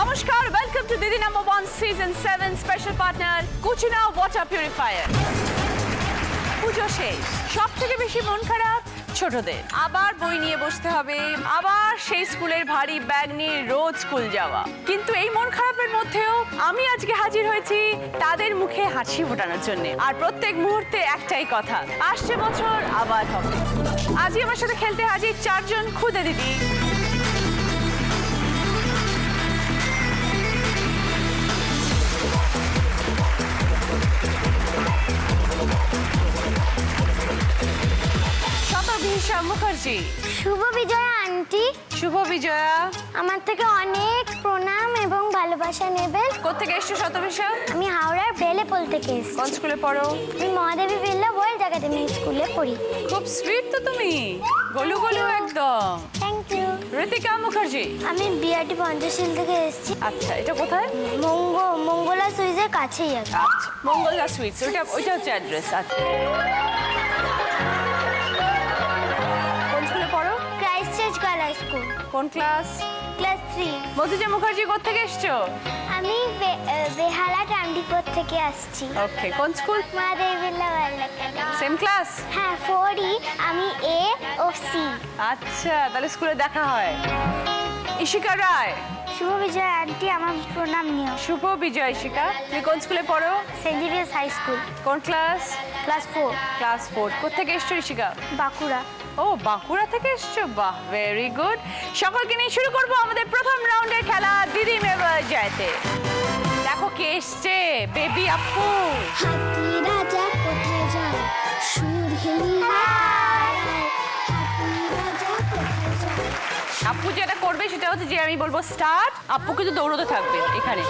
নমস্কার, welcome to Didi number 1 season 7 special partner Kutchina water purifier. Pujo শেষ, সব থেকে বেশি মন খারাপ ছোটদের। আবার বই নিয়ে বসতে হবে, আবার সেই স্কুলের ভারী ব্যাগ নিয়ে রোজ স্কুল যাওয়া। কিন্তু এই মন খারাপের মধ্যেও আমি আজকে হাজির হয়েছি তাদের মুখে হাসি ফোটানোর জন্য। আর প্রত্যেক মুহূর্তে একটাই কথা, আসছে বছর আবার হবে। আজই আমার সাথে খেলতে হাজির 4 জন খুদে দিদি। মুখার্জি, শুভ বিজয়া আন্টি। শুভ বিজয়া, আমার থেকে অনেক প্রণাম এবং ভালোবাসা নেবেন। কোত্থেকে এসছো শতবিশা? আমি হাওড়ার বেলেপোল থেকে এসেছি। কোন স্কুলে পড়ো? আমি মহাদেবী বিড়লা ওয়ার্ল্ড একাডেমি স্কুলে পড়ি। খুব সুইট তো তুমি, গোলু গোলু একদম। Thank you. ঋতিকা মুখার্জি, আমি বিআরটি পঞ্চশীল থেকে এসেছি। আচ্ছা এটা কোথায়? মঙ্গলা সুইজের কাছেই আছে। আচ্ছা মঙ্গলা সুইটস, ওইটা হচ্ছে অ্যাড্রেস। আচ্ছা কোন স্কুলে পড়ো? Christ Church girls school. কোন ক্লাস? ক্লাস 3। মধুজা মুখার্জি কোত্থেকে এসছো? আমি বেহালা টান্ডিপুর থেকে আসছি। ওকে, কোন school? Mahadevi Birla world academy. Same class? হ্যাঁ 4E, আমি A ও C। আচ্ছা তাহলে স্কুলে দেখা হয়। ইশিকা রায়, শুভ বিজয়া আন্টি, আমার প্রণাম নিও। শুভ বিজয়। ইশিকা, তুমি কোন স্কুলে পড়ো? Saint Xavier's High School. কোন ক্লাস? ক্লাস 4। ক্লাস 4। কোত্থেকে এসছো ইশিকা? বাঁকুড়া। ও বাঁকুড়া থেকে এসছো, বাহ ভেরি গুড। সকলকে নিয়ে শুরু করবো আমাদের প্রথম রাউন্ডের খেলা দিদি মেবা জয়তে। দেখো কে এসছে, বেবি আপু। হাতি রাজা কোথায় যায়, সুর হেলিয়ে হাতি রাজা কোথায় যায়। আপু যেটা করবে সেটা হচ্ছে যে আমি বলবো স্টার্ট, আপু কিন্তু দৌড়তে থাকবে। এখানে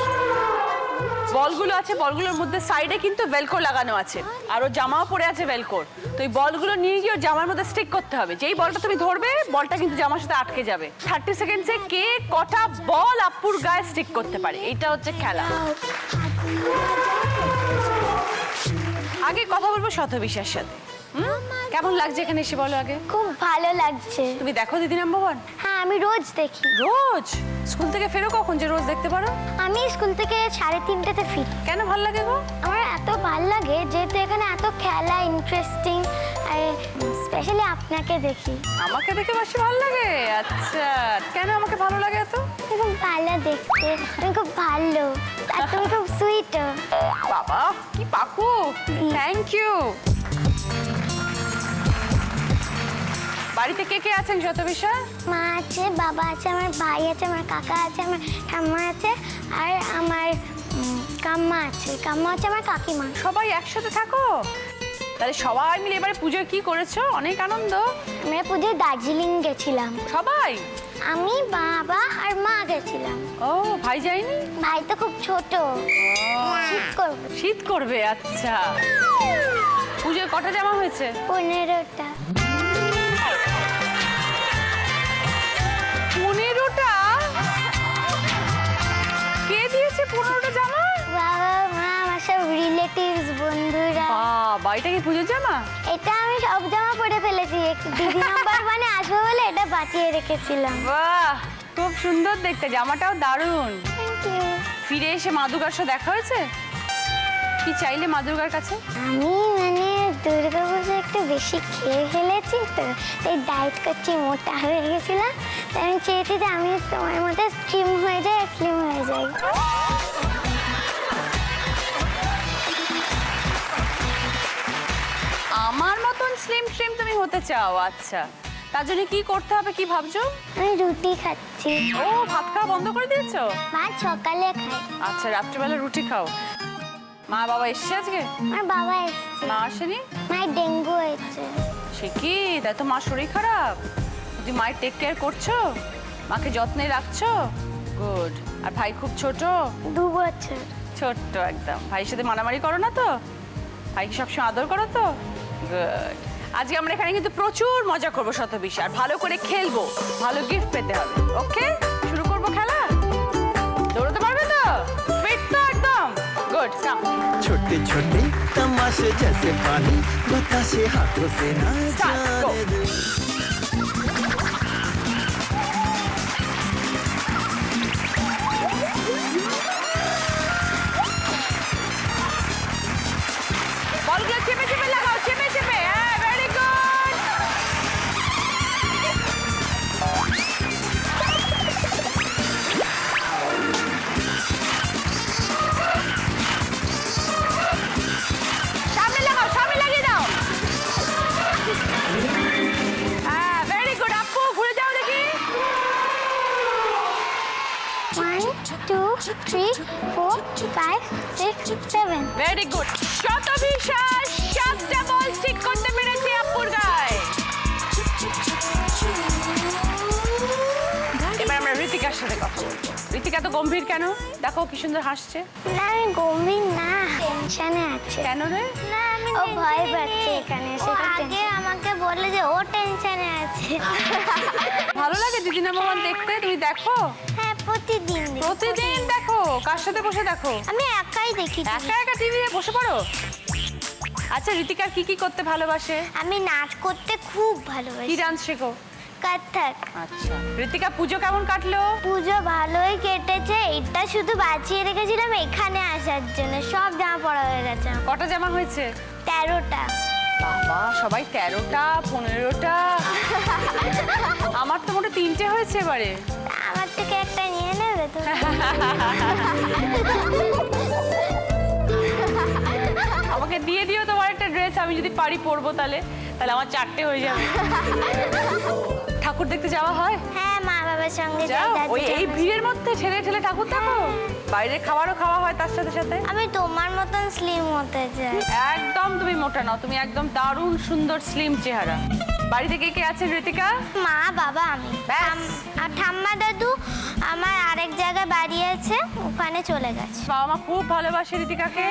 বলগুলো আছে, বলগুলোর মধ্যে সাইডে কিন্তু ভেলকোর লাগানো আছে, আর ওর জামাও পরে আছে ভেলকোর। তো এই বলগুলো নিয়ে গিয়ে ওর জামার মধ্যে স্টিক করতে হবে। যেই বলটা তুমি ধরবে বলটা কিন্তু জামার সাথে আটকে যাবে। 30 সেকেন্ডসে কে কটা বল আপুর গায়ে স্টিক করতে পারে, এটা হচ্ছে খেলা। আগে কথা বলবো শতবিশার সাথে। কেমন লাগছে এখানে এসে বলো আগে? খুব ভালো লাগছে। তুমি দেখো দিদি নাম্বার 1? হ্যাঁ আমি রোজ দেখি। রোজ? স্কুল থেকে ফেরো কখন যে রোজ দেখতে পারো? আমি স্কুল থেকে 3:30তে ফিরি। কেন ভাল লাগে গো? আমার এত ভাল লাগে যেহেতু এখানে এত খেলা ইন্টারেস্টিং, আর স্পেশালি আপনাকে দেখি। আমাকে দেখে বেশি ভালো লাগে? আচ্ছা কেন আমাকে ভালো লাগে এত? তুমি খুব ভালো দেখতে, তুমি খুব ভালো, আর তুমি খুব সুইট। বাবা কি পাকু, থ্যাংক ইউ। বাড়িতে কে কে আছেন শতবিশা? মা আছে, বাবা আছে, আমার ভাই আছে, আমার কাকা আছে, আমার ঠাম্মা আছে, আর আমার কাম্মা আছে। কাম্মা আছে আমার কাকিমা। সবাই একসাথে থাকো? তাহলে সবাই মিলে এবারে পুজোয় কি করেছো? অনেক আনন্দ। আমরা পুজোয় দার্জিলিং গেছিলাম সবাই? আমি, বাবা আর মা গেছিলাম। ও ভাই যায়নি? ভাই তো খুব ছোট, শীত করবে। শীত করবে, আচ্ছা। পুজোয় কটা জামা হয়েছে? 15টা। 15টা? কে দিয়েছে 15টা জামা? বাবা, মা, আমার সব রিলেটিভস, বন্ধুরা। বাবা এটা কি পুজোর জামা? এটা আমি সব জামা পরে ফেলেছি, দিদি নাম্বার 1-এ আসবে বলে এটা বাঁচিয়ে রেখেছিলাম। বাহ খুব সুন্দর দেখতে, জামাটাও দারুণ। Thank you. ফিরে এসে মা দুর্গার সাথে দেখা হয়েছে? কি চাইলে মা দুর্গার কাছে? আমি দুর্গা পুজো একটু বেশি খেয়ে ফেলেছি তো, তাই ডায়েট করছি, মোটা হয়ে গেছিলাম। তাই আমি চেয়েছি যে আমি তোমার মধ্যে স্লিম হয়ে যাই। আমার মতন স্লিম ট্রিম তুমি হতে চাও? আচ্ছা তার জন্য কি করতে হবে, কি ভাবছো? আমি রুটি খাচ্ছি। ও ভাত খাওয়া বন্ধ করে দিয়েছো? ভাত সকালে খাই। আচ্ছা রাত্রিবেলা রুটি খাও। মা বাবা এসছে আজকে? আমার বাবা এসছে। মা আসেনি? মায়ের ডেঙ্গু হয়েছে। সে কি, তাই তো মা শরীর খারাপ। তুমি মায়ের টেক কেয়ার করছো, মাকে যত্নে রাখছো? গুড। আর ভাই খুব ছোট? 2 বছর। ছোট্ট একদম। ভাইয়ের সাথে মারামারি করো না তো? ভাইকে সবসময় আদর করো তো? গুড। আজকে আমরা এখানে কিন্তু প্রচুর মজা করবো শতবিশা, আর ভালো করে খেলবো, ভালো গিফট পেতে হবে। ওকে শুরু করবো খেলা। দৌড়াতে পারবে তো? ফিট তো একদম? Good come. छोटे छोटे तमाशे जैसे पानी बतासे हाथों से ना जाने दे। 2 3 4 5 6 7 ভেরি গুড। শতবিশ্বাস 7টা বল ঠিক করতে পেরেছে আপুর গায়ে। এবার আমরা ঋতিকার সাথে কথা বলবো। ঋতিকা তো গম্ভীর কেন? দেখো কি সুন্দর হাসছে। না আমি গম্ভীর না, টেনশনে আছে। কেন রে? না আমি ও ভয় পাচ্ছে এখানে এসে। আগে আমাকে বললে যে ও টেনশনে আছে। ভালো লাগে দিদি নাম্বার ওয়ান দেখতে? তুমি দেখো? হ্যাঁ প্রতিদিন দেখি। প্রতিদিন দেখো? কার সাথে বসে দেখো? আমি একাই দেখি। একা একা টিভিতে বসে পড়ো? আচ্ছা ঋতিকার কি কি করতে ভালোবাসে? আমি নাচ করতে খুব কি ভালোবাসি। ডান্স শেখো? কত্থক। আচ্ছা ঋতিকা পুজো কেমন কাটলো? পুজো ভালোই কেটেছে, এটা শুধু বাঁচিয়ে রেখেছিলাম এখানে আসার জন্য। সব জামা পড়া হয়ে গেছে। কটা জামা হয়েছে? 13টা। বাবা সবাই 13টা 15টা। আমার তো মোটে 3টে হয়েছে এবারে। আমার থেকে একটা নিয়ে নেবে তো? আমাকে দিয়ে দিও তোমার একটা ড্রেস, আমি যদি পারি পরবো তাহলে আমার 4টে হয়ে যাবে। ঠাকুর দেখতে যাওয়া হয়? হ্যাঁ মা বাবার সঙ্গে যাও? যাই। ওই এই ভিড়ের মধ্যে ঠেলে ঠেলে ঠাকুর দেখো? বাইরে খাবারও খাওয়া হয় তার সাথে সাথে? আমি তোমার মতন স্লিম হতে চাই। একদম তুমি মোটা নাও, তুমি একদম দারুণ সুন্দর স্লিম চেহারা। বাড়িতে কে কে আছেন ঋতিকা? মা বাবা আমি। ব্যাস। আর ঠাম্মা দাদু আমার আরেক জায়গায় বাড়ি আছে, ওখানে চলে গেছে। বাবা মা খুব ভালোবাসে ঋতিকাকে,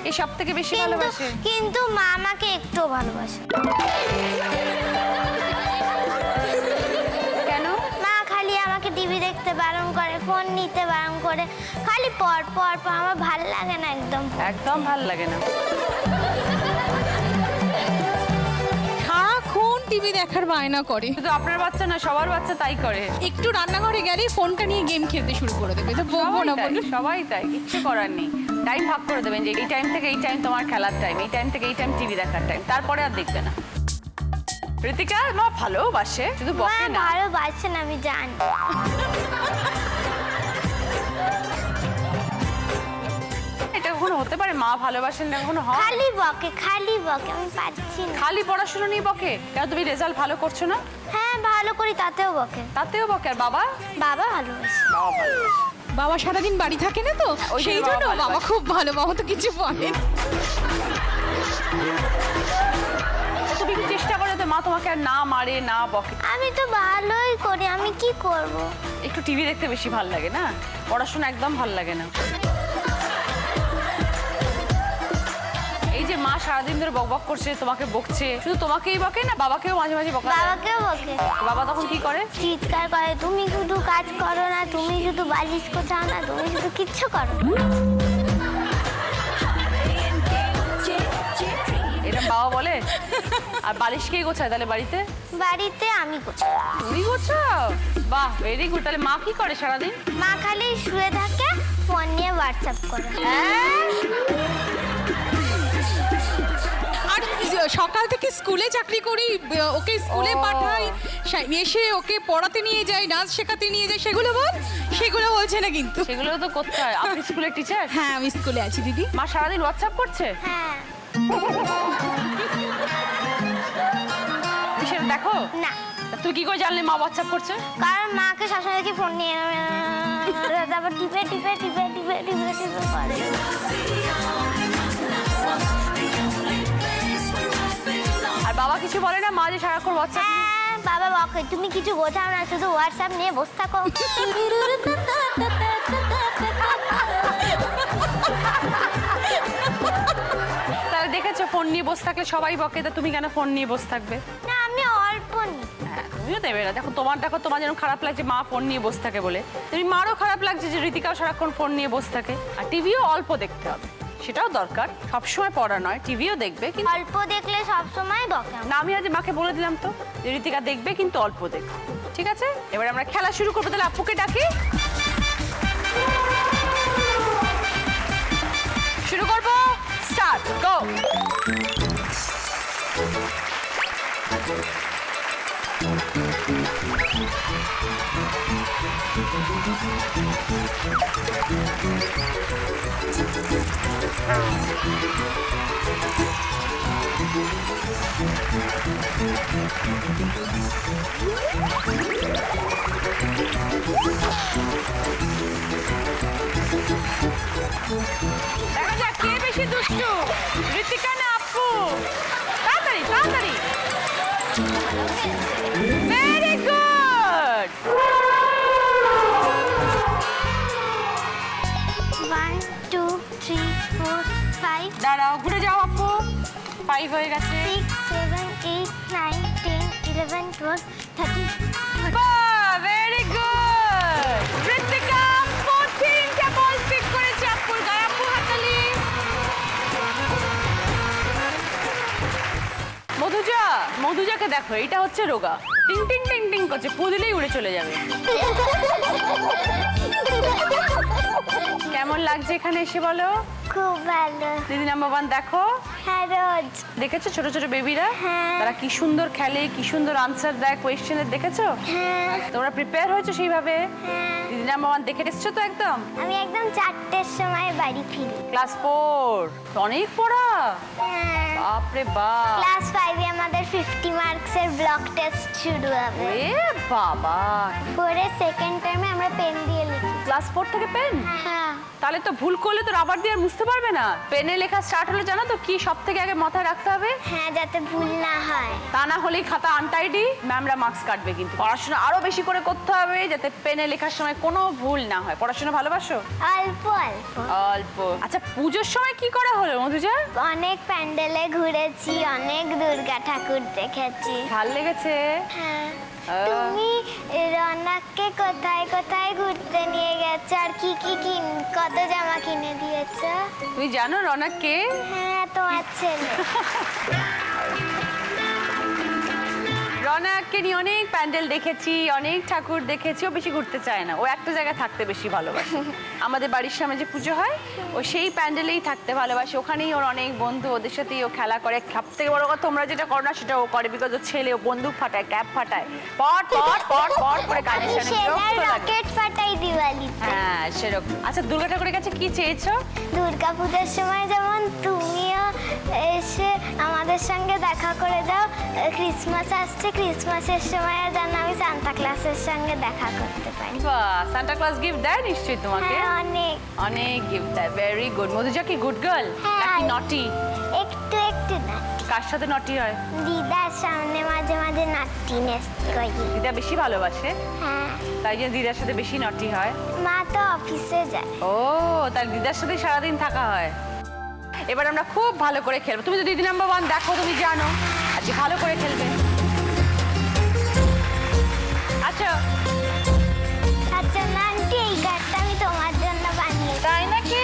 এই সব থেকে বেশি ভালোবাসে। কিন্তু মা আমাকে একটু ভালোবাসে। কেন? মা খালি আমাকে টিভি দেখতে বারণ করে, ফোন নিতে বারণ করে, খালি পর পর পর। আমার ভাল লাগে না একদম। একদম ভালো লাগে না। সারাক্ষণ টিভি দেখার বায়না করে। শুধু আপনার বাচ্চা না, সবার বাচ্চা তাই করে। একটু রান্নাঘরে গেলেই ফোনটা নিয়ে গেম খেলতে শুরু করে দেবে। তো বলবো না, বলুন। সবাই তাই, কিচ্ছু করার নেই। টাইম ভাগ করে দেবেন যে এই টাইম থেকে এই টাইম তোমার খেলার টাইম, এই টাইম থেকে এই টাইম টিভি দেখার টাইম, তারপরে আর দেখবে না। ঋতিকা মা ভালোবাসে, শুধু মা বকে না। ভালোবাসে না আমি জানি। এটা কখনো হতে পারে? মা ভালোবাসেন না কখনো হয়? খালি বকে, খালি বকে, আমি পাচ্ছি না। খালি পড়াশোনা নিয়ে বকে কেন? তুমি রেজাল্ট ভালো করছো না? হ্যাঁ ভালো করি, তাতেও বকে। তাতেও বকে। আর বাবা? বাবা ভালোবাসে। বাবা ভালোবাসে। বাবা সারাদিন বাড়ি থাকে না তো, ওই জন্য সেই বাবা জন্য বাবা ভালোবাসে। খুব ভালো। বাবা তো কিছু বলে না। তুমি কি চেষ্টা করো তো মা তোমাকে আর না মারে না বকে? আমি তো ভালোই করি, আমি কি করব? একটু টিভি দেখতে বেশি ভালো লাগে না, পড়াশোনা একদম ভালো লাগে না। এই যে মা সারাদিন ধরে বকবক করছে, তোমাকে বকছে, শুধু তোমাকেই বকে না বাবাকেও মাঝে মাঝে বকা দেয়? বাবাকেও বকে। বাবা তখন কি করে? চিৎকার করে, তুমি শুধু কাজ করো না, তুমি শুধু বালিশ কোথাও না, তুমি শুধু কিচ্ছু করো না। এটা বাবা বলে? আর বালিশ কে গোছায় তাহলে বাড়িতে? বাড়িতে আমি কোথাও। তুমি গোছাও? বাহ ভেরি গুড। তাহলে মা কি করে সারাদিন? মা খালি শুয়ে থাকে, ফোন নিয়ে হোয়াটসঅ্যাপ করে। আর সকাল থেকে স্কুলে চাকরি করি, ওকে স্কুলে ও। পাঠাই, এসে ওকে পড়াতে নিয়ে যাই, নাচ শেখাতে নিয়ে যাই। সেগুলো বল? সেগুলো বলছে না কিন্তু। সেগুলো তো করতে হয়। আপনি স্কুলের টিচার? হ্যাঁ আমি স্কুলে আছি দিদি। মা সারাদিন হোয়াটসঅ্যাপ করছে? হ্যাঁ। তুমি সেটা দেখো না, তা তুমি কি করে জানলে মা হোয়াটসঅ্যাপ করছে? কারণ মাকে সবসময় দেখি ফোন নিয়ে তারপর টিপে টিপে টিপে টিপে টিপে টিপে করে। আর বাবা কিছু বলে না? মা যে সারাক্ষণ হোয়াটসঅ্যাপ? হ্যাঁ বাবা বকে, তুমি কিছু বোঝাও না, শুধু হোয়াটসঅ্যাপ নিয়ে বসে থাকো। তাহলে দেখেছো ফোন নিয়ে বসে থাকলে সবাই বকে, তা তুমি কেন ফোন নিয়ে বসে থাকবে? না আমি অল্প নিই। হ্যাঁ তুমিও দেবে না। দেখো তোমার যেন খারাপ লাগছে মা ফোন নিয়ে বসে থাকে বলে, তুমি মারও খারাপ লাগছে যে ঋতিকাও সারাক্ষণ ফোন নিয়ে বসে থাকে। আর টিভিও অল্প দেখতে হবে, সেটাও দরকার। সবসময় পড়া নয়, টিভিও দেখবে কিন্তু অল্প দেখলে সবসময় বকে। না। আমি আজ মাকে বলে দিলাম তো যে ঋতিকা দেখবে কিন্তু অল্প দেখবে, ঠিক আছে? এবার আমরা খেলা শুরু করবো। তাহলে আপুকে ডাকি, শুরু করবো। স্টার্ট, গো। দেখা যাক কে বেশি দুষ্টু, ঋতিকা না আপু। তাড়াতাড়ি তাড়াতাড়ি। Very good. 1 2 3 4 5 দাঁড়াও, ঘুরে যাও আপু। 5 হয়ে গেছে। 6 7 8 9 10 11 12 13 বাহ, ভেরি গুড। ঋতিকা 14টা বল পিক করেছে আপুর গায়ে। আপু হাততালি। মধুজাকে দেখো, এটা হচ্ছে রোগা। টিং টিং টিং টিং করছে, পু দিলেই উড়ে চলে যাবে। কেমন লাগছে এখানে এসে বলো? খুব ভালো। দিদি নাম্বার 1 দেখো। হ্যাঁ রোজ। দেখেছো ছোট ছোট বেবিরা? হ্যাঁ। তারা কি সুন্দর খেলে, কি সুন্দর আনসার দেয় কোয়েশ্চেনের, দেখেছো? হ্যাঁ তোমরা প্রিপেয়ার হয়েছো সেইভাবে? হ্যাঁ। দিদি নাম্বার 1 দেখে এসছো তো একদম? আমি একদম 4টের সময় বাড়ি ফিরি। ক্লাস 4, অনেক পড়া। হ্যাঁ। বাপরে বাপ। ক্লাস 5 এ আমাদের 50 মার্কসের ব্লক টেস্ট শুরু হবে। এ বাবা, 4 এর সেকেন্ড টাইমে আমরা পেন দিয়ে লিখি। ক্লাস 4 থেকে পেন? হ্যাঁ। তাহলে তো ভুল করলে তো রাবার দিয়ে আর মুছতে পারবে না। পেনে লেখা স্টার্ট হলে জানো তো কি সব থেকে আগে মাথায় রাখতে হবে? হ্যাঁ, যাতে ভুল না হয়। তা না হলেই খাতা আনটাইডি, ম্যামরা মার্কস কাটবে। কিন্তু পড়াশোনা আরো বেশি করে করতে হবে যাতে পেনে লেখার সময় কোনো ভুল না হয়। পড়াশোনা ভালোবাসো? অল্প অল্প। অল্প। আচ্ছা, পুজোর সময় কি করা হলো মধুজা? অনেক প্যান্ডেলে ঘুরেছি, অনেক দুর্গা ঠাকুর দেখেছি। ভাল লেগেছে? হ্যাঁ। তুমি রনককে কোথায় কোথায় ঘুরতে নিয়ে গেছো আর কি কি কত জামা কিনে দিয়েছো? তুমি জানো রনক কে? হ্যাঁ, তোমার ছেলে। রনককে নিয়ে অনেক প্যান্ডেল দেখেছি, অনেক ঠাকুর দেখেছি। ও বেশি ঘুরতে চায় না, ও একটা জায়গায় থাকতে বেশি ভালোবাসে। আমাদের বাড়ির সামনে যে পুজো হয়, ও সেই প্যান্ডেলেই থাকতে ভালোবাসে। ওখানেই ওর অনেক বন্ধু, ওদের সাথেই ও খেলা করে। সব থেকে বড় কথা, তোমরা যেটা করো না সেটা ও করে, বিকজ ও ছেলে, ও বন্দুক ফাটায়, ক্যাপ ফাটায়, পট পট পট পট করে কাজের সামনে সেনার বিরক্ত লাগে। রকেট ফাটাই দিওয়ালিতে। হ্যাঁ, সেরকম। আচ্ছা, দুর্গা ঠাকুরের কাছে কি চেয়েছো? দুর্গা পূজার সময় যেমন তুমিও এসে আমাদের সঙ্গে দেখা করে দাও। ক্রিসমাস আসছে, ক্রিসমাসের সময় যেন আমি সান্তা ক্লাসের সঙ্গে দেখা করতে পারি। বাহ, সান্টা ক্লজ গিফট দেয় নিশ্চয়ই তোমাকে? হ্যাঁ, অনেক। অনেক গিফট দেয়। Very good. মধুজা কি গুড গার্ল হ্যাঁ। নাকি নটি? একটু একটু না, কার সাথে নটি হয়? দিদার সামনে মাঝে মাঝে নাট্টিনেস করি। দিদা বেশি ভালোবাসে, হ্যাঁ। তাই জন্য দিদার সাথে বেশি নটি হয়। মা তো অফিসে যায়। ও, তার দিদার সাথে সারাদিন থাকা হয়। এবার আমরা খুব ভালো করে খেলবো। তুমি তো দিদি নাম্বার 1 দেখো, তুমি জানো আজকে ভালো করে খেলবে। আচ্ছা। আচ্ছা না আন্টি, এই গাড়টা আমি তোমার জন্য বানিয়েছি। তাই নাকি?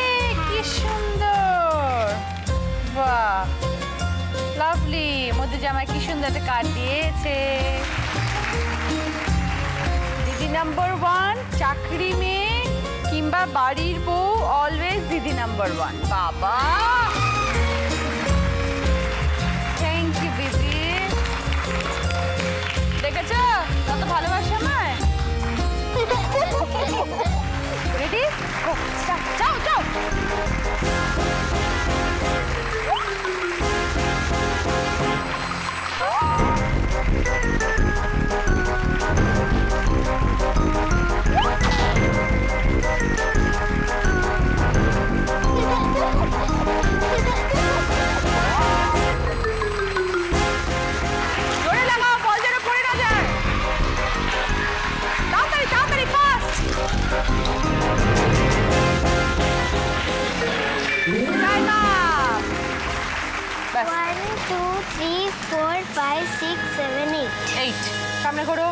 কি সুন্দর। বাহ, লাভলি। মধ্যে জামায় কি সুন্দর একটা কার্ড দিয়েছে। দিদি নাম্বার 1, চাকরি মেয়ে কিংবা বাড়ির বউ, অলওয়েজ দিদি নাম্বার 1। বাবা, থ্যাংক ইউ দিদি। দেখেছো কত ভালোবাসে আমায়? রেডি? যাও যাও। জোরে লাগাও, বল যেন পড়ে না যায়। তাড়াতাড়ি তাড়াতাড়ি, ফাস্ট। Time up. ব্যাস, 1 2 3 4 5 6 7 8 8। সামনে ঘোরো।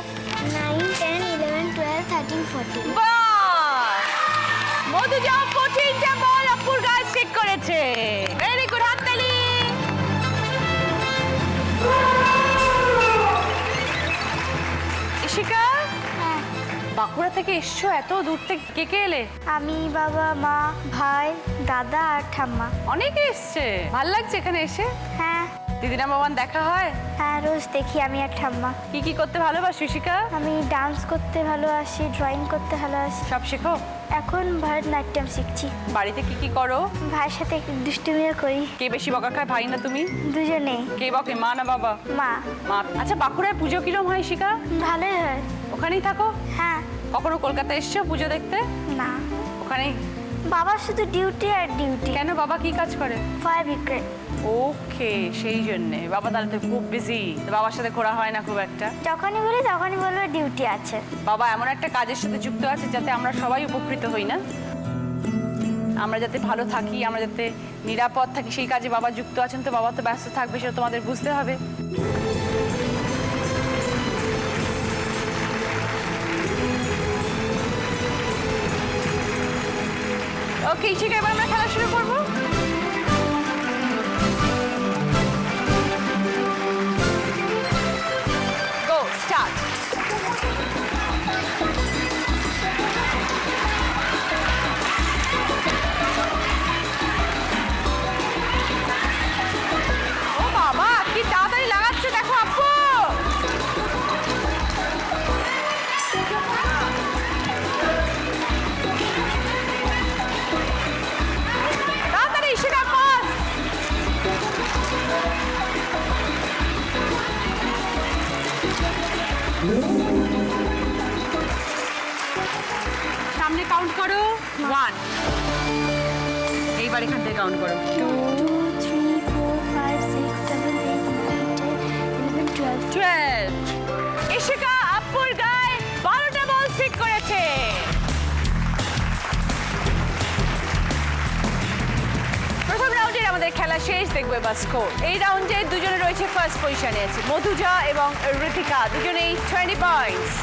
9 10 11 12 13 14। বাহ, মধুজা 14টা বল আপুর গায়ে স্টিক করেছে। ভেরি গুড, হাততালি। ইশিকা, হ্যাঁ। বাঁকুড়া থেকে এসছো, এত দূর থেকে কে কে এলে? আমি, বাবা, মা, ভাই, দাদা আর ঠাম্মা। অনেকে এসছে। ভাল লাগছে এখানে এসে? হ্যাঁ। দিদি নাম্বার 1 দেখা হয়? হ্যাঁ, রোজ দেখি আমি আর ঠাম্মা। কি কি করতে ভালোবাসো ইশিকা? আমি ডান্স করতে ভালোবাসি, ড্রয়িং করতে ভালোবাসি। সব শেখো? এখন ভারতনাট্যম শিখছি। বাড়িতে কি কি করো? ভাইয়ের সাথে একটু দুষ্টুমিও করি। কে বেশি বকা খায়, ভাই না তুমি? দুজনেই। কে বকে, মা না বাবা? মা। মা। আচ্ছা, বাঁকুড়ায় পুজো কিরম হয় ইশিকা? ভালোই হয়। ওখানেই থাকো? হ্যাঁ। কখনো কলকাতা এসছো পুজো দেখতে? না। ওখানেই বাবা শুধু ডিউটি আর ডিউটি। কেন, বাবা কি কাজ করে? Fire brigade. ওকে, সেই জন্যে বাবা তাহলে তো খুব বিজি, বাবার সাথে ঘোরা হয় না খুব একটা। যখনই বলি তখনই বলবো ডিউটি আছে। বাবা এমন একটা কাজের সাথে যুক্ত আছে যাতে আমরা সবাই উপকৃত হই না, আমরা যাতে ভালো থাকি, আমরা যাতে নিরাপদ থাকি, সেই কাজে বাবা যুক্ত আছেন। তো বাবা তো ব্যস্ত থাকবে, সেটা তোমাদের বুঝতে হবে। ওকে, ঠিক আছে, এবার আমরা খেলা শুরু করবো। গো স্টার্ট। ও বাবা, কি তাড়াতাড়ি লাগাচ্ছে দেখো আপু। তাড়াতাড়ি সেটা পাস। সামনে কাউন্ট করো 1, এইবার এখান থেকে কাউন্ট করো 2, 2, 3, 4, 5, 6, 7, 8, 9, 10, 11, 12। 12। ইশিকা আপুর গায়ে 12টা বল স্টিক করেছে। প্রথম রাউন্ডের আমাদের খেলা শেষ, দেখবো এবার স্কোর। এই রাউন্ডে দুজনে রয়েছে ফার্স্ট পজিশনে আছে মধুজা এবং ঋতিকা, দুজনেই 20 পয়েন্টস।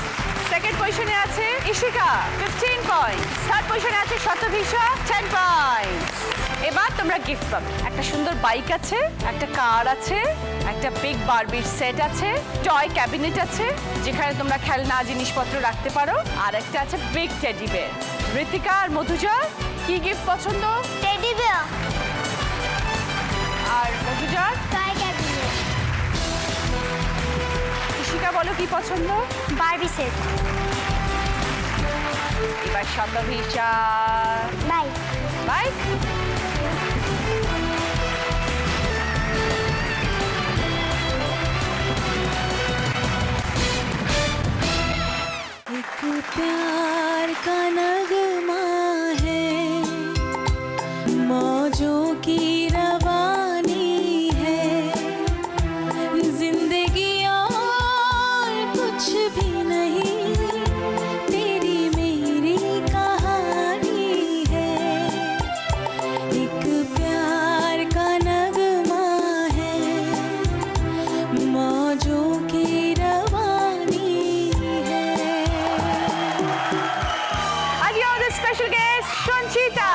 সেকেন্ড পজিশনে আছে ইশিকা 15 পয়েন্টস। থার্ড পজিশনে আছে শতভিষা 10 পয়েন্টস। এবার তোমরা গিফট পাবে। একটা সুন্দর বাইক আছে, একটা কার আছে, একটা বিগ বারবির সেট আছে, টয় ক্যাবিনেট আছে যেখানে তোমরা খেলনা জিনিসপত্র রাখতে পারো, আর একটা আছে বিগ টেডি বেয়ার। ঋতিকা আর মধুজা কি গিফট পছন্দ? Teddy bear. আর মধুজা? Toy cabinet. ইশিকা বলো কি পছন্দ? Barbie set. এবার শতভিষা? বাইক। বাইক। एक प्यार का नगमा है, मौजों की रवानी है, जिंदगी और कुछ भी नहीं, तेरी मेरी कहानी है। एक प्यार का नगमा है, मौजों की रवानी है। আজ আমাদের স্পেশাল গেস্ট সঞ্চিতা।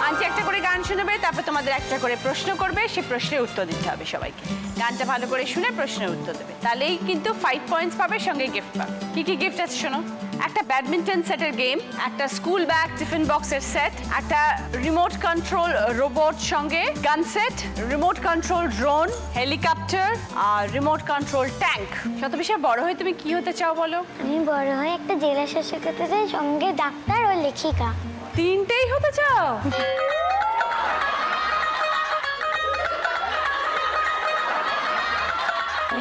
আন্টি একটা করে গান শোনাবে, তারপর তোমাদের একটা করে প্রশ্ন করবে, সেই প্রশ্নের উত্তর দিতে হবে সবাইকে। গানটা ভালো করে শুনে প্রশ্নের উত্তর দেবে, তাহলেই কিন্তু 5 পয়েন্টস পাবে, সঙ্গে গিফট পাবে। কি কি গিফট আছে শোনো? একটা ব্যাডমিন্টন সেটের গেম, একটা স্কুল ব্যাগ টিফিন বক্সের সেট, একটা রিমোট কন্ট্রোল রোবট, সঙ্গে gun set, remote control drone, helicopter আর রিমোট কন্ট্রোল ট্যাঙ্ক। শতভিষা, বড় হয়ে তুমি কি হতে চাও বলো? আমি বড় হয়ে একটা জেলা শাসক হতে চাই, সঙ্গে ডাক্তার ও লেখিকা। তিনটেই হতে চাও?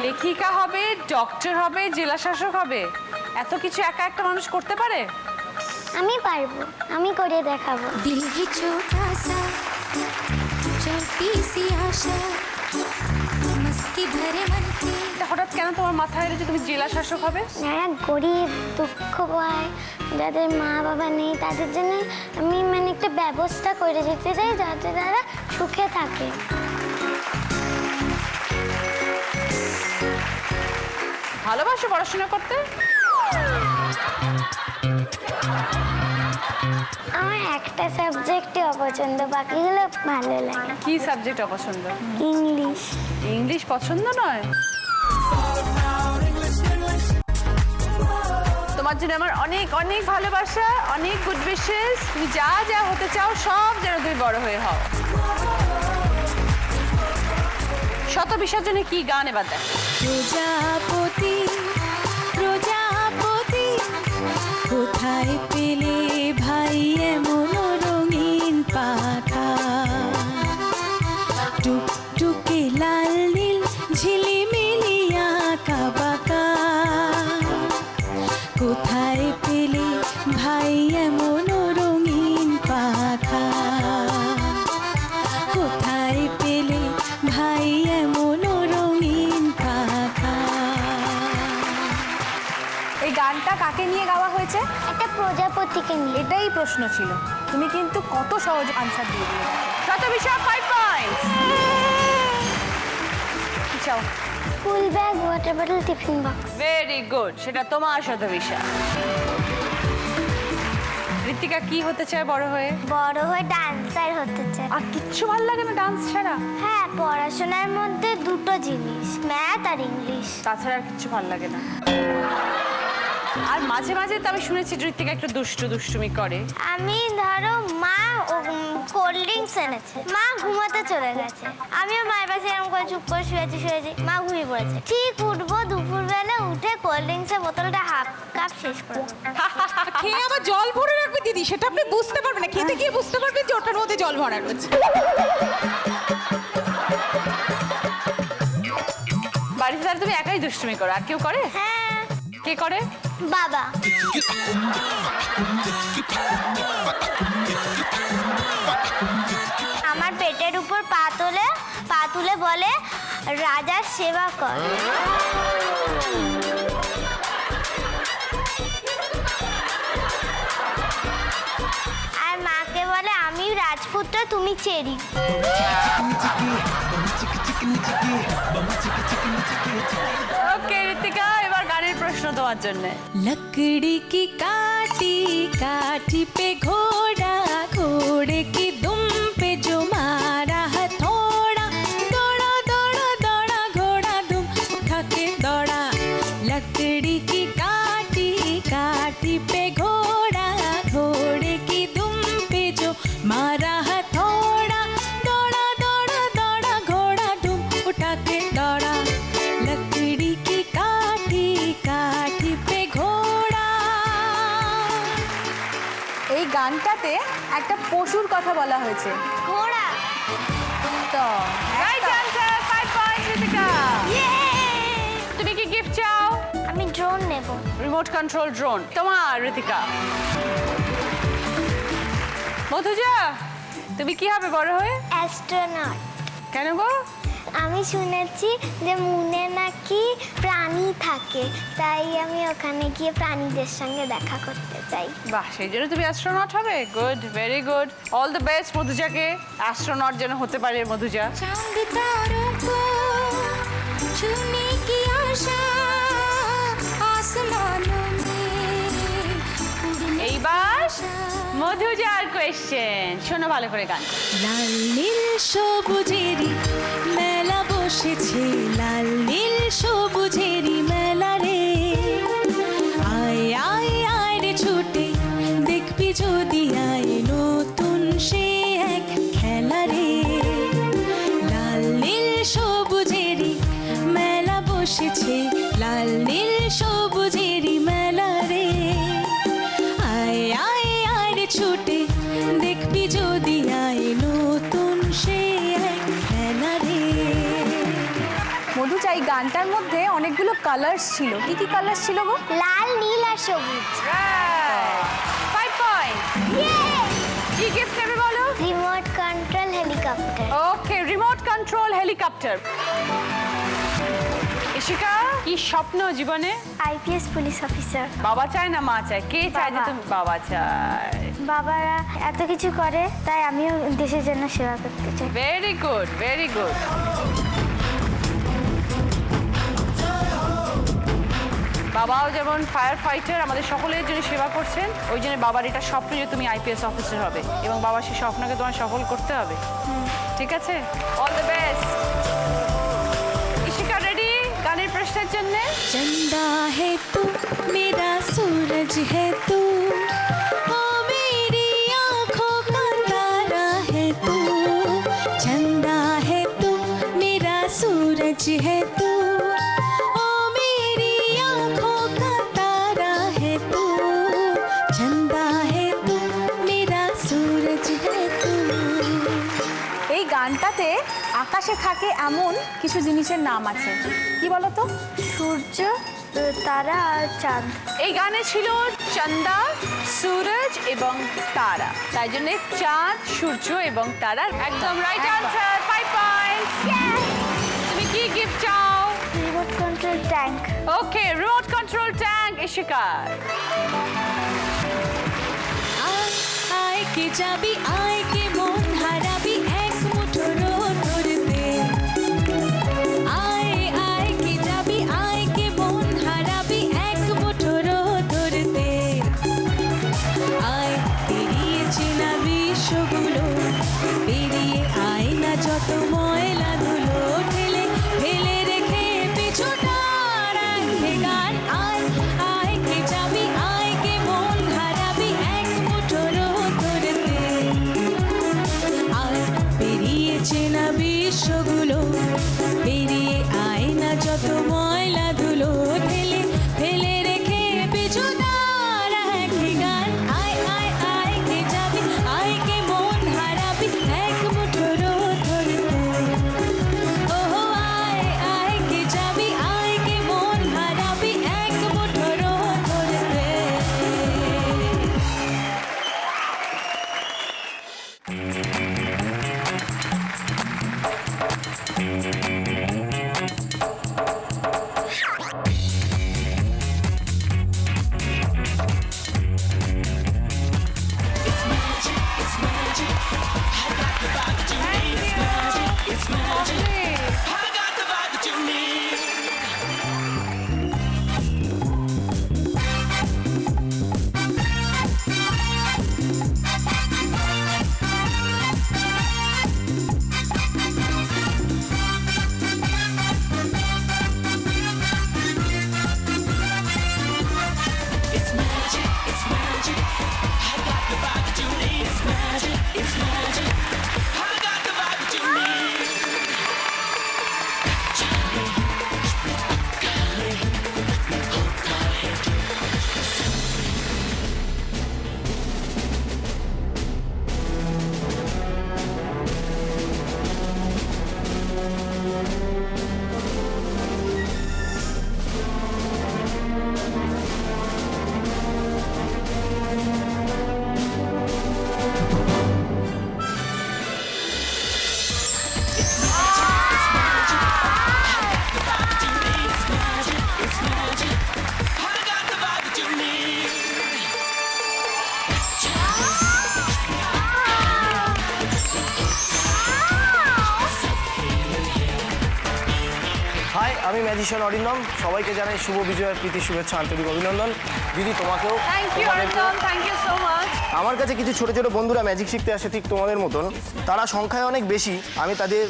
লেখিকা হবে, ডক্টর হবে, জেলা শাসক হবে, এত কিছু একা একটা মানুষ করতে পারে? আমি পারবো, আমি করে দেখাবো। दिल ही छोटा सा, छोटी सी आशा, मस्ती भरे मन की। এটা হঠাৎ কেন তোমার মাথায় এলো যে তুমি জেলা শাসক হবে? যারা গরিব, দুঃখ পায়, যাদের মা বাবা নেই, তাদের জন্য আমি মানে একটা ব্যবস্থা করে দিতে চাই যাতে তারা সুখে থাকে। ভালোবাসো পড়াশোনা করতে? আমার একটা সাবজেক্টই অপছন্দ, বাকিগুলো ভালো লাগে। কি সাবজেক্ট অপছন্দ? ইংলিশ। ইংলিশ পছন্দ নয়? তোমার জন্য আমার অনেক অনেক ভালোবাসা, অনেক গুড উইশেস। তুমি যা যা হতে চাও সব যেন তুমি বড় হয়ে হও। শতভিষার জন্য কি গান এবার দেখ? প্রজাপতি প্রজাপতি কোথায় পেলে ভাই এমন রঙিন পাখা, টুকটুকে লাল নীল ঝিলিমিলি আঁকা বাঁকা। কোথায় পেলে ভাই এমন রঙিন পাখা কোথায় পেলে ভাই এমন রঙিন পাখা। এই গানটা কাকে নিয়ে গাওয়া হয়েছে? একটা প্রজাপতিকে নিয়ে। এটাই প্রশ্ন ছিল, তুমি কিন্তু কত সহজ আনসার দিয়ে দিলে। শতবিশা 5 পয়েন্টস। কি চাও? School bag, water bottle, tiffin box. Very good, সেটা তোমার শতবিশা। ঋতিকা কি হতে চায় বড় হয়ে? বড় হয়ে ডান্সার হতে চায়। আর কিচ্ছু ভালো লাগে না ডান্স ছাড়া? হ্যাঁ, পড়াশোনার মধ্যে দুটো জিনিস, ম্যাথ আর ইংলিশ। তাছাড়া আর কিচ্ছু ভালো লাগে না। আর মাঝে মাঝে তো আমি শুনেছি ঋতিকা একটু দুষ্টুমি করে। আমি ধরো মা কোল্ড ড্রিঙ্কস এনেছে, মা ঘুমাতে চলে গেছে, আমিও মায়ের পাশে এরকম করে চুপ করে শুয়েছি, মা ঘুমিয়ে পড়েছে। ঠিক উঠবো দুপুরবেলা, উঠে কোল্ড ড্রিঙ্কসের বোতলটা হাফ কাপ শেষ করে দেবো। খেয়ে আবার জল ভরে রাখবে দিদি, সেটা আপনি বুঝতে পারবেন না, খেতে গিয়ে বুঝতে পারবেন যে ওটার মধ্যে জল ভরা রয়েছে। বাড়িতে তাহলে তুমি একাই দুষ্টুমি করো, আর কেউ করে? হ্যাঁ, কে করে? বাবা। আমার পেটের উপর পা তুলে বলে রাজার সেবা কর। আর মাকে বলে আমি রাজপুত্র, তুমি চেরি। ওকে ঋতিকা, এবার গানের প্রশ্ন তোমার জন্য। लकड़ी की काटी काठी पे घोड़ा घोड़े की दुम पे जो मारा हथौड़ा दौड़ा दौड़ा दौड़ा घोड़ा दुम उठा के दौड़ा। लकड़ी की काटी काठी पे घोड़ा घोड़े की दुम पे जो मारा हथौड़ा दौड़ा दौड़ा दौड़ा घोड़ा दुम उठा के दौड़ा। लकड़ी की काठी काठी पे घोड़ा। এই গানটাতে একটা পশুর কথা বলা হয়েছে। ঘোড়া। তো রাইট আনসার, 5 পয়েন্টস ঋতিকা। তুমি কি গিফট চাও? আমি ড্রোন নেব। রিমোট কন্ট্রোল ড্রোন তোমার ঋতিকা। মধুজা, তুমি কি হবে বড় হয়ে? অ্যাস্ট্রোনট। কেন গো? আমি শুনেছি যে মুনে নাকি প্রাণী থাকে, তাই আমি ওখানে গিয়ে প্রাণীদের সঙ্গে দেখা করতে চাই। বাহ, সেই জন্য তুমি অ্যাস্ট্রোনট হবে। Good, very good. All the best মধুজাকে, অ্যাস্ট্রোনট যেন হতে পারে মধুজা। चांद तारों को छूने की आशा आसमानों में उड़ने এইবার মধুজার কোয়েশ্চেন, শোনো ভালো করে গান। লাল নীল সবুজেরই মেলা বসেছে লাল নীল সবুজেরই মেলা রে। আয় আয় আয় রে ছুটে দেখবি যদি আয় নতুন সে এক খেলা রে। লাল নীল সবুজেরই মেলা বসেছে লাল নীল সবুজেরই মেলা রে। আয় আয় আয় রে ছুটে দেখবি যদি আয় নতুন সে এক খেলা রে। মধুজা, এই গানটার মধ্যে অনেকগুলো কালার্স ছিল, কি কি কালার্স ছিল গো? লাল, নীল আর সবুজ। 5 পয়েন্টস। কি গিফট নেবে বলো? Remote control helicopter. Okay, remote control helicopter. Ishika, কি স্বপ্ন জীবনে? IPS police officer. বাবা চায় না মা চায়? কে চায় যে বাবা। তুমি? বাবা চায়। বাবারা এত কিছু করে, তাই আমিও দেশের জন্য সেবা করতে চাই। Very good, very good. বাবাও যেমন ফায়ার ফাইটার, আমাদের সকলের জন্য সেবা করছেন, ওই জন্য বাবার এটা স্বপ্ন যে তুমি আইপিএস অফিসার হবে, এবং বাবার সেই স্বপ্নকে তোমার সফল করতে হবে। ঠিক আছে, all the best. Ishika ready গানের প্রশ্নের জন্য? चंदा है तू मेरा सूरज है तू ओ मेरी आँखों का तारा है तू। चंदा है तू मेरा सूरज है तू ओ मेरी आँखों का तारा है तू। चंदा है तू मेरा सूरज है तू। এই গানটাতে আকাশে থাকে এমন কিছু জিনিসের নাম আছে, কি বলো তো? সূর্য, তারা আর চাঁদ। এই গানে ছিল চন্দা, সুরজ এবং তারা, তাই জন্য চাঁদ, সূর্য এবং তারা। একদম রাইট আনসার, 5 পয়েন্টস। তুমি কি গিফট চাও? Remote control tank. Okay, remote control tank ইশিকার। আয় আয় কে যাবি, আয় কে মন হারাবি এক মুঠো ধরতে। আয় আয় কে যাবি, আয় কে মন হারাবি এক মুঠো ধরতে। আয় পেরিয়েছে না বিশ্বগুলো, পেরিয়ে আয় না যত ময়লা ধুলো, ঠেলে ফেলে রেখে পিছুটা রাখে গান। আয় আয় কে যাবি, আয় কে মন হারাবি এক মুঠো ধরতে। আয় পেরিয়েছে না বিশ্বগুলো, পেরিয়ে আয় না যত ময়লা ধুলো, ঠেলে ফেলে রেখে পিছুটা রাখে গান। আয় আয় আয় কে যাবি, আয় কে মন হারাবি এক মুঠো ধরতে। ওহো আয় আয় কে যাবি, আয় কে মন হারাবি এক মুঠো ধরতে। হাই, আমি ম্যাজিশিয়ান অরিন্দম। সবাইকে জানাই শুভ বিজয়ের প্রীতি, শুভেচ্ছা, আন্তরিক অভিনন্দন। দিদি, তোমাকেও। Thank you Arindam, thank you so much. আমার কাছে কিছু ছোট ছোট বন্ধুরা ম্যাজিক শিখতে আসে ঠিক তোমাদের মতন। তারা সংখ্যায় অনেক বেশি। আমি তাদের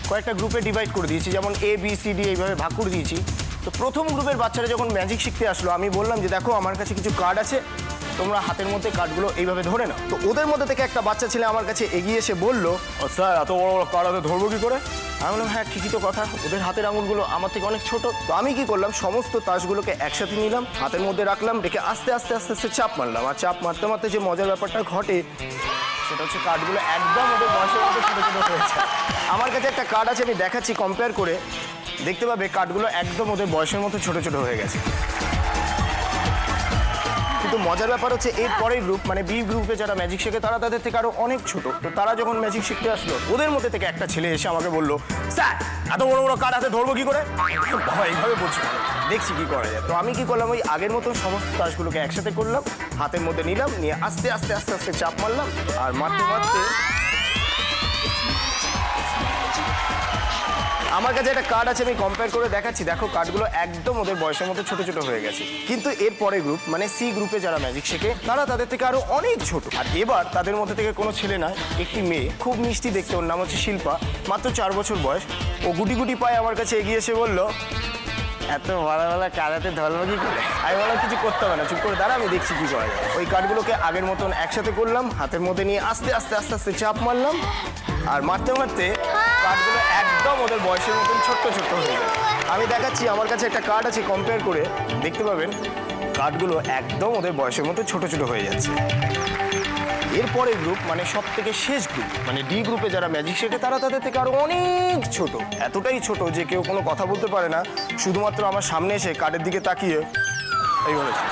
কয়েকটা গ্রুপে ডিভাইড করে দিয়েছি, যেমন A B C D এইভাবে ভাগ করে দিয়েছি। তো প্রথম গ্রুপের বাচ্চারা যখন ম্যাজিক শিখতে আসলো, আমি বললাম যে দেখো আমার কাছে কিছু কার্ড আছে, তোমরা হাতের মধ্যে কার্ডগুলো এইভাবে ধরে নাও। তো ওদের মধ্যে থেকে একটা বাচ্চা ছেলে আমার কাছে এগিয়ে এসে বললো, স্যার এত বড় বড় কার্ড হাতে ধরবো কি করে? আমি বললাম হ্যাঁ ঠিকই তো কথা, ওদের হাতের আঙুলগুলো আমার থেকে অনেক ছোট। তো আমি কি করলাম, সমস্ত তাসগুলোকে একসাথে নিলাম, হাতের মধ্যে রাখলাম, রেখে আস্তে আস্তে আস্তে আস্তে চাপ মারলাম। আর চাপ মারতে মারতে যে মজার ব্যাপারটা ঘটে সেটা হচ্ছে কার্ডগুলো একদম ওদের বয়সের মধ্যে ছোটো ছোটো হয়েছে। আমার কাছে একটা কার্ড আছে, আমি দেখাচ্ছি, কম্পেয়ার করে দেখতে পাবে কার্ডগুলো একদম ওদের বয়সের মতো ছোটো ছোটো হয়ে গেছে। কিন্তু মজার ব্যাপার হচ্ছে এর পরের গ্রুপ, মানে বি গ্রুপে যারা ম্যাজিক শেখে তারা তাদের থেকে আরো অনেক ছোট। তো তারা যখন ম্যাজিক শিখতে আসলো, ওদের মধ্যে থেকে একটা ছেলে এসে আমাকে বললো, স্যার এত বড় বড় কার্ড হাতে ধরবো কি করে? বাবা এইভাবে বলছি, দেখছি কি করা যায়। তো আমি কি করলাম, ওই আগের মতো সমস্ত তাসগুলোকে একসাথে করলাম, হাতের মধ্যে নিলাম, নিয়ে আস্তে আস্তে আস্তে আস্তে চাপ মারলাম। আর মারতে মারতে আমার কাছে একটা কার্ড আছে, আমি কম্পেয়ার করে দেখাচ্ছি। দেখো কার্ডগুলো একদম ওদের বয়সের মতো ছোট ছোট হয়ে গেছে। কিন্তু এর পরে গ্রুপ, মানে সি গ্রুপে যারা ম্যাজিক শেখে তারা তাদের থেকে আরো অনেক ছোট। আর এবার তাদের মধ্যে থেকে কোনো ছেলে নয়, একটি মেয়ে, খুব মিষ্টি দেখতে, ওর নাম হচ্ছে শিল্পা, মাত্র 4 বছর বয়স। ও গুটি গুটি পায়ে আমার কাছে এগিয়ে এসে বললো, এত ভালো ভালো কারাতে ধরবো কি করে? আমি বললাম কিছু করতে হবে না, চুপ করে দাঁড়া, আমি দেখছি কি করা যায়। ওই কার্ডগুলোকে আগের মতন একসাথে করলাম, হাতের মধ্যে নিয়ে আস্তে আস্তে আস্তে আস্তে চাপ মারলাম। আর মারতে মারতে কার্ডগুলো একদম ওদের বয়সের মতন ছোট্ট ছোট্ট হয়ে যায়। আমি দেখাচ্ছি, আমার কাছে একটা কার্ড আছে, কম্পেয়ার করে দেখতে পাবেন কার্ডগুলো একদম ওদের বয়সের মতো ছোট ছোট হয়ে যাচ্ছে। এরপরে গ্রুপ মানে সব থেকে শেষ গ্রুপ মানে ডি গ্রুপে যারা ম্যাজিক শেখে তারা তাদের থেকে আরো অনেক ছোট, এতটাই ছোট যে কেউ কোনো কথা বলতে পারে না, শুধুমাত্র আমার সামনে এসে কার্ডের দিকে তাকিয়ে এই বলেছে।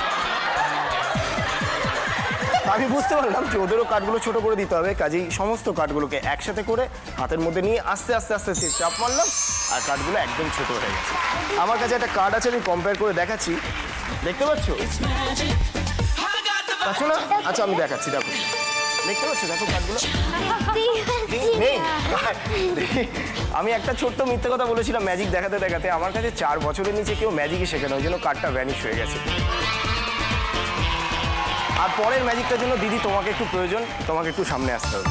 আমি বুঝতে পারলাম যে ওদেরও কার্ডগুলো ছোট করে দিতে হবে, কাজেই সমস্ত কার্ডগুলোকে একসাথে করে হাতের মধ্যে নিয়ে আস্তে আস্তে আস্তে আস্তে চাপ মারলাম আর কার্ডগুলো একদম ছোট হয়ে গেছে। আমার কাছে একটা কার্ড আছে, আমি কম্পেয়ার করে দেখাচ্ছি, দেখতে পাচ্ছ? পাচ্ছ না? আচ্ছা আমি দেখাচ্ছি, দেখো দেখতে পাচ্ছ, দেখো কার্ডগুলো নেই। আমি একটা ছোট্ট মিথ্যে কথা বলেছিলাম ম্যাজিক দেখাতে দেখাতে, আমার কাছে 4 বছরের নিচে কেউ ম্যাজিকই শেখে না, ওই জন্য কার্ডটা ভ্যানিশ হয়ে গেছে। আর পরের ম্যাজিকটার জন্য দিদি তোমাকে একটু প্রয়োজন, তোমাকে একটু সামনে আসতে হবে।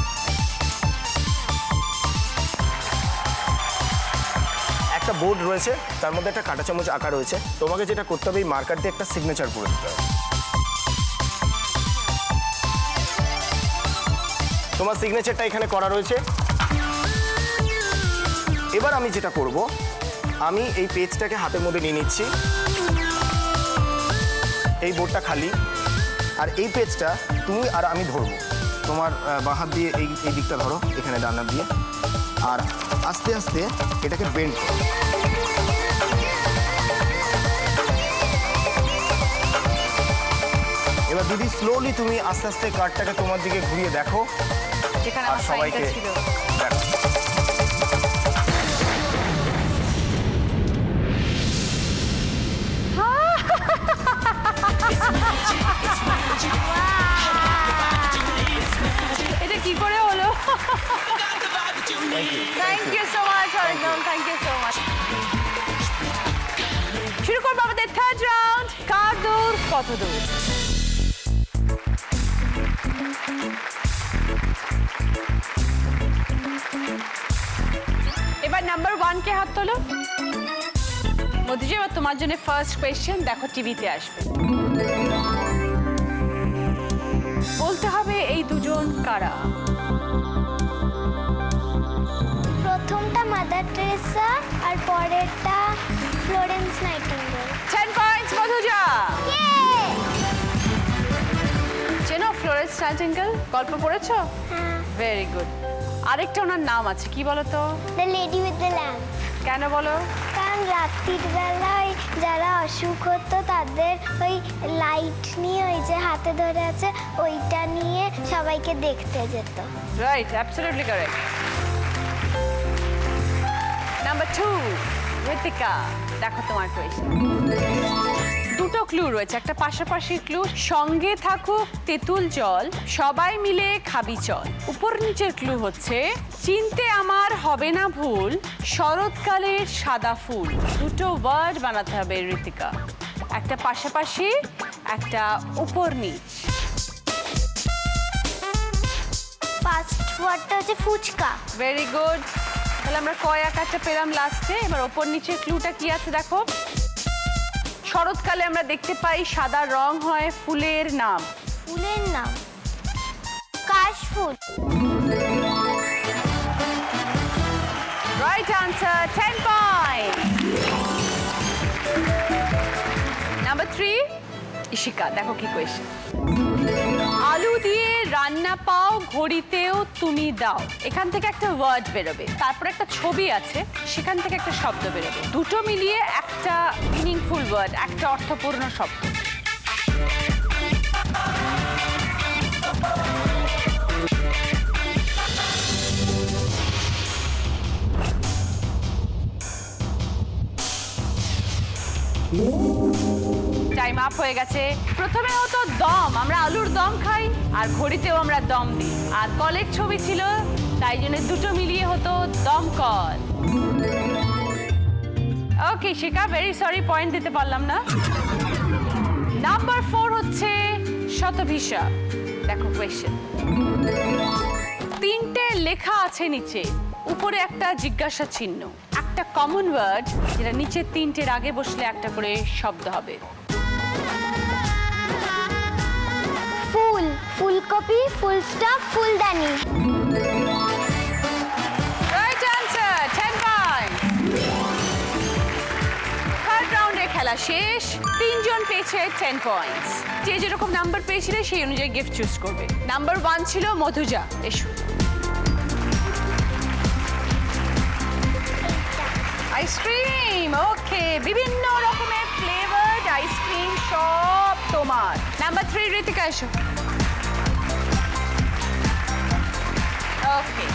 একটা বোর্ড রয়েছে, তার মধ্যে একটা কাঁটা চামচ আঁকা রয়েছে, তোমাকে যেটা করতে হবে এই মার্কার দিয়ে একটা সিগনেচার করে দিতে হবে। তোমার সিগনেচারটা এখানে করা রয়েছে। এবার আমি যেটা করব, আমি এই পেজটাকে হাতের মধ্যে নিয়ে নিচ্ছি, এই বোর্ডটা খালি, আর এই পেজটা তুমি আর আমি ধরবো, তোমার বাঁ হাত দিয়ে এই দিকটা ধরো, এখানে ডান হাত দিয়ে, আর আস্তে আস্তে এটাকে বেন্ড করো। এবার দিদি স্লোলি তুমি আস্তে আস্তে কার্ডটাকে তোমার দিকে ঘুরিয়ে দেখো যেখানে আর আমার সবাইকে সাইনটা ছিল। দেখো। এটা কি করে হলো? Thank you so much Arindam, thank you so much. শুরু করবো আমাদের থার্ড রাউন্ড, কার দূর কত দূর। এবার নাম্বার 1 কে হাত তোলো। মোদিজি, এবার তোমার জন্য ফার্স্ট কোয়েশ্চেন, দেখো টিভিতে আসবে, বলতে হবে এই দুজন কারা। প্রথমটা মাদার টেরেসা আর পরেরটা ফ্লোরেন্স নাইটিঙ্গেল। 10 পয়েন্টস মধুজা। চেনো ফ্লোরেন্স নাইটিঙ্গেল? গল্প পড়েছো? হ্যাঁ, ভেরি গুড। আরেকটা ওনার নাম আছে, কি বলো তো? The lady with the lamp. কেন বলো? কারণ রাত্রির বেলায় যারা অসুখ হতো তাদের ওই লাইট নিয়ে, ওই যে হাতে ধরে আছে ওইটা নিয়ে সবাইকে দেখতে যেত। Right, absolutely correct. Number 2, Ritika, দেখো তোমার কোয়েশ্চেন। দুটো ক্লু রয়েছে, একটা পাশাপাশি ক্লু, সঙ্গে থাকুক তেঁতুল জল, সবাই মিলে খাবি চল। উপর নিচের ক্লু হচ্ছে চিনতে আমার হবে না ভুল, শরৎকালের সাদা ফুল। দুটো ওয়ার্ড বানাতে হবে ঋতিকা, একটা পাশাপাশি, একটা উপর নিচ। ফার্স্ট ওয়ার্ডটা হচ্ছে ফুচকা। Very good. তাহলে আমরা কয় আকারটা পেলাম লাস্টে। এবার ওপর নিচের ক্লুটা কি আছে দেখো। শরৎকালে আমরা দেখতে পাই সাদা রং হয়, ফুলের নাম। ফুলের নাম কাশফুল। Right answer, 10 point. Number 3, Ishika, দেখো কি কোয়েশ্চেন। আলু দিয়ে রান্না পাও, ঘড়িতেও তুমি দাও। এখান থেকে একটা ওয়ার্ড বেরোবে, তারপর একটা ছবি আছে, সেখান থেকে একটা শব্দ বেরোবে, দুটো মিলিয়ে একটা মিনিংফুল ওয়ার্ড, একটা অর্থপূর্ণ শব্দ। টাইম আপ হয়ে গেছে। প্রথমে হতো দম, আমরা আলুর দম খাই, আর ঘড়িতেও আমরা দম দিই, আর কলের ছবি ছিল, তাই জন্য দুটো মিলিয়ে হতো দমকল। ওকে শিখা, ভেরি সরি, পয়েন্ট দিতে পারলাম না। নাম্বার 4 হচ্ছে শতভিসা। দেখো কোয়েশ্চেন, 3টে লেখা আছে নিচে, উপরে একটা জিজ্ঞাসা চিহ্ন, একটা কমন ওয়ার্ড যেটা নিচে 3টের আগে বসলে একটা করে শব্দ হবে। ফুল, ফুলকপি, ফুল স্টপ, ফুলদানি। Right answer, 10 point. থার্ড রাউন্ডে খেলা শেষ, 3 জন পেয়েছে 10 পয়েন্টস। যে যেরকম নাম্বার পেয়েছিলে সেই অনুযায়ী গিফট চুজ করবে। নাম্বার 1 ছিল মধুজা, এসো। আইসক্রিম, ওকে, বিভিন্ন রকমের ফ্লেভারড আইসক্রিম সব তোমার। নাম্বার 3 ঋতিকা, এসো। Okay,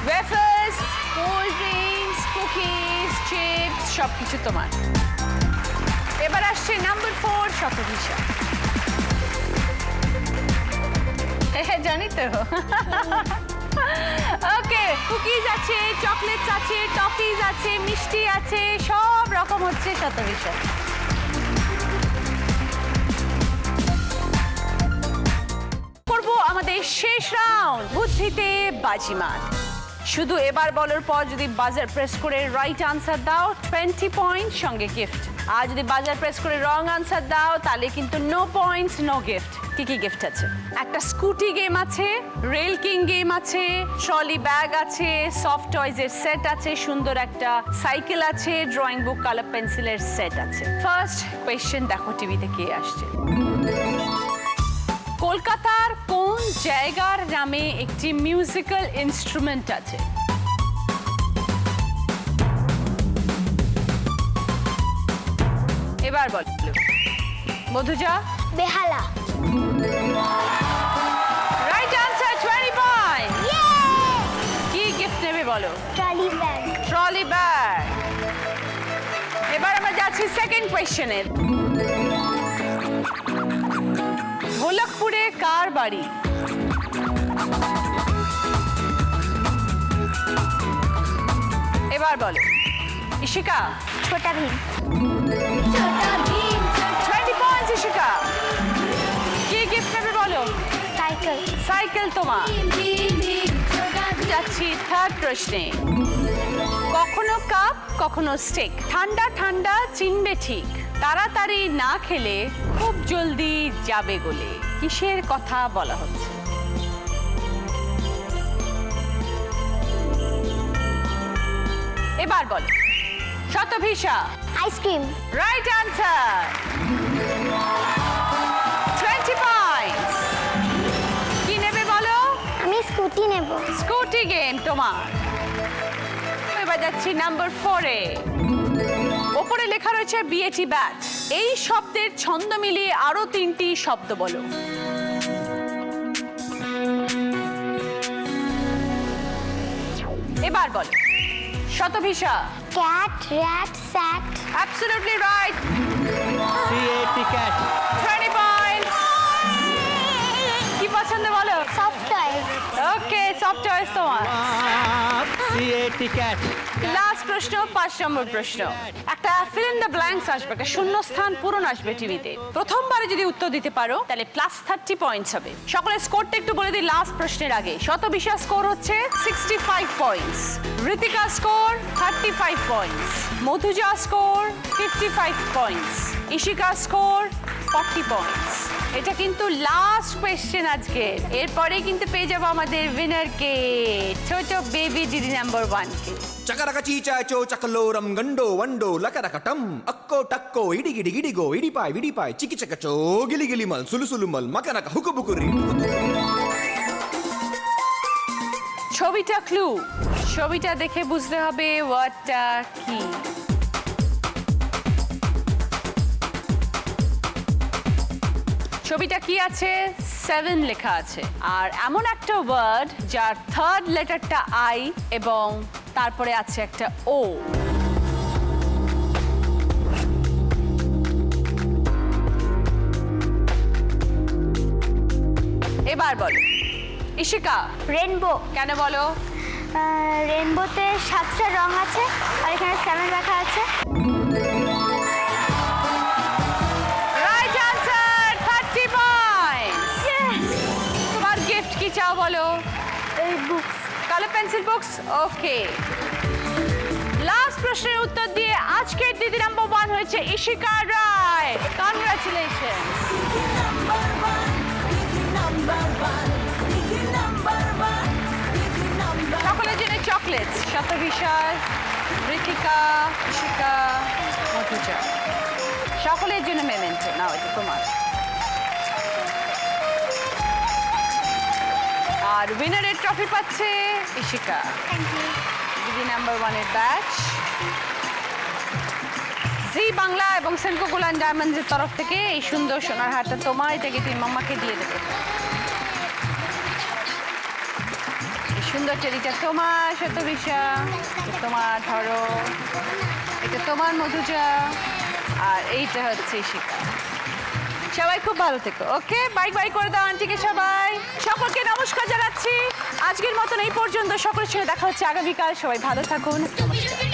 wafers, cold drinks, cookies, chips সব কিছু তোমার। এবার আসছে নাম্বার 4 শতভিষা। হ্যাঁ জানি তো। ওকে, কুকিজ আছে, চকলেটস আছে, টফিজ আছে, মিষ্টি আছে, সব রকম হচ্ছে শতভিষা। করবো আমাদের শেষ রাউন্ড, বুদ্ধিতে বাজিমাত। শুধু এবার বলার পর যদি বাজার প্রেস করে রাইট আনসার দাও 20 পয়েন্ট, সঙ্গে গিফট। আর যদি বাজার প্রেস করে রং আনসার দাও তাহলে কিন্তু নো পয়েন্টস, নো গিফট। কি কি গিফট আছে? একটা স্কুটি গেম আছে, রেল কিং গেম আছে, ট্রলি ব্যাগ আছে, সফট টয়েজের সেট আছে, সুন্দর একটা সাইকেল আছে, ড্রয়িং বুক, কালার পেন্সিলের সেট আছে। ফার্স্ট কোয়েশ্চেন, দেখো টিভিতে কে আসছে। কলকাতার কোন জায়গার নামে একটি মিউজিক্যাল ইনস্ট্রুমেন্ট আছে? এবার বল মধুজা। বেহালা। Right answer, 20 point. কি গিফট নেবে বলো? Trolley bag. Trolley bag. এবার আমরা যাচ্ছি সেকেন্ড কোয়েশ্চেনে। ঢোলকপুরে কার বাড়ি? এবার বলো ইশিকা। ছোটা ভীম। 20 পয়েন্টস ইশিকা। কি গিফট নেবে বলো? সাইকেল। সাইকেল তোমার। যাচ্ছি থার্ড প্রশ্নে। কখনো কাপ কখনো স্টিক, ঠান্ডা ঠান্ডা চিনবে ঠিক, তাড়াতাড়ি না খেলে খুব জলদি যাবে গলে, কিসের কথা বলা হচ্ছে? এবার বলো শতভিষা। আইসক্রিম। Right answer, 20 points. কি নেবে বলো? আমি স্কুটি নেব। স্কুটি গেম তোমার। এবার যাচ্ছি নাম্বার 4 এ। ওপরে লেখা রয়েছে বিএটি ব্যাট, এই শব্দের ছন্দ মিলিয়ে আরো 3টি শব্দ বলো। এবার বলো Shatabhisha. Cat, rat, sat. Absolutely right, cat 20 points. কি পছন্দ বলো? Soft toys. Okay, soft choice তোমার। cat লাস্ট প্রশ্ন, 5 নম্বর প্রশ্ন। একটা ফিল ইন দ্য ব্ল্যাঙ্কস আসবে, একটা শূন্যস্থান পূরণ আসবে টিভিতে। প্রথমবারে যদি উত্তর দিতে পারো তাহলে +30 পয়েন্টস হবে। সকলের স্কোরটা একটু বলে দিই লাস্ট প্রশ্নের আগে। শতভিষা স্কোর হচ্ছে 65 points, Ritika score 35 points, Madhuja score 55 points, Ishika score 40 points. এটা কিন্তু লাস্ট কোয়েশ্চেন আজকে। এরপরে কিন্তু পেয়ে যাবো আমাদের উইনারকে, ছোট বেবি দিদি নাম্বার 1 কে। చకరక చీచాచో చకలోరం గండో వండో లకరకటం అక్కో టక్కో ఇడిగిడి గిడిగో ఇడిపాయ్ విడిపాయ్ చికిచకచో గిలిగిలిమల్ సులుసులుమల్ మకనక హుకుబుకురి ছবিটা ক্লু, ছবিটা দেখে বুঝতে হবে ওয়ার্ডটা কি। ছবিটা কি আছে? 7 লেখা আছে, আর এমন একটা ওয়ার্ড যার থার্ড লেটারটা আই এবং তারপরে আছে একটা ও। এবার বলো ইশিকা। রেনবো। কেন বলো? রেনবোতে 7টা রং আছে আর এখানে 7 লেখা আছে। Right answer, 30 points. তোমার গিফট কি চাও বলো? এই বুকস। কালার পেন্সিল বক্স, ওকে। লাস্ট প্রশ্নের উত্তর দিয়ে আজকের দিদি নাম্বার 1 হয়েছে ইশিকা রায়। কংগ্রাচুলেশন। সকলের জন্য চকলেটস, শতভিষা, ঋতিকা, ইশিকা, মধুজা। সকলের জন্য মেমেন্টো নাও, এটা তোমার। আর উইনারের ট্রফি পাচ্ছে ইশিকা, দিদি নাম্বার 1-এর ব্যাচ। জি বাংলা এবং সেনকো গোল্ড অ্যান্ড ডায়মন্ডসের তরফ থেকে এই সুন্দর সোনার হারটা তোমার, এটাকে তুমি মাম্মাকে দিয়ে দেবে। এই সুন্দর টেরিটা তোমার শতবিশা, তোমার ধরো, এটা তোমার মধুজা, আর এইটা হচ্ছে ইশিকা। সবাই খুব ভালো থেকো, ওকে? বাই বাই করে দাও আন্টিকে সবাই। সকলকে নমস্কার জানাচ্ছি। আজকের মতন এই পর্যন্ত, সকলের সঙ্গে দেখা হচ্ছে আগামীকাল। সবাই ভালো থাকুন, নমস্কার।